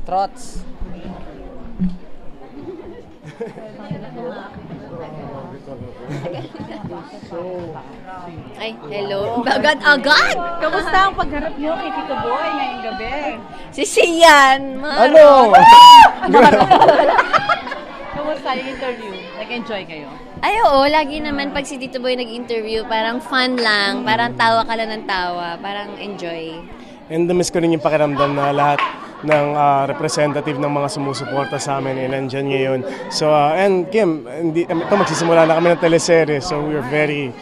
Trots. Ay, hello. Agad-agad! Kamusta ang pagharap niyo kay Tito Boy ngayong gabi? Si Sian. Ano? Kamusta yung interview? Nag-enjoy kayo? Ay, oo. Lagi naman pag si Tito Boy nag-interview, parang fun lang. Parang tawa ka lang ng tawa. Parang enjoy. And miss ko rin yung pakiramdam na lahat ng representative ng mga sumusuporta sa amin nandyan ngayon. So, and Kim, ito magsisimula na kami ng teleserye, so we're very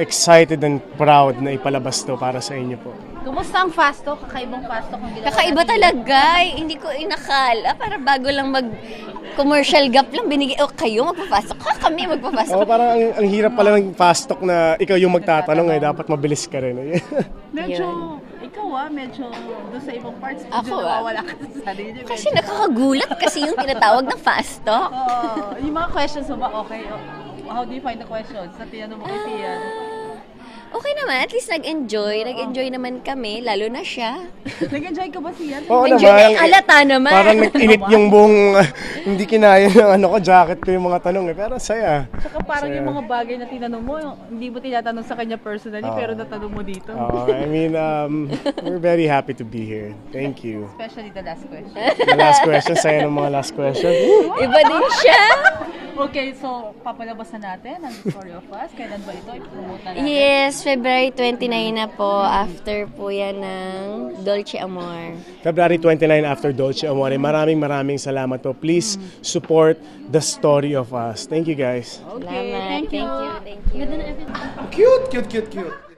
excited and proud na ipalabas to para sa inyo po. Kumusta ang fast talk? Kakaibang fast talk ang ginawa Kakaiba natin. talaga. Hindi ko inakala. Para bago lang commercial gap lang binigay. O, kayo magpapasok. Kami magpapasok. Oh, parang ang hirap pala ng fast talk na ikaw yung magtatanong dapat mabilis ka rin. Medyo, medyo doon sa ibang parts, Ako, medyo nawawala ka sa sarili. Kasi nakakagulat kasi yung tinatawag ng fast talk. Yung mga questions mo ba, okay? How do you find the questions? Sa tinanong mo kay Sian? Okay naman, at least nag-enjoy. Nag-enjoy naman kami, lalo na siya. Nag-enjoy ka ba, Sian? Oo Enjoy naman. na alata naman. Parang nag-init yung buong, hindi kinaya ng jacket ko yung mga tanong Pero saya. Tsaka parang yung mga bagay na tinanong mo, hindi mo tinatanong sa kanya personally, pero natanong mo dito. I mean, we're very happy to be here. Thank you. Especially the last question. The last question, saya ng mga last question. Iba din siya. Okay, so papalabas na natin ang Story of Us. Kailan ba ito? I-promote na natin. Yes, February 29 na po. After po yan ng Dolce Amor. February 29 after Dolce Amore. Maraming salamat po. Please support the Story of Us. Thank you guys. Okay, Salamat. thank you. Thank you. Cute.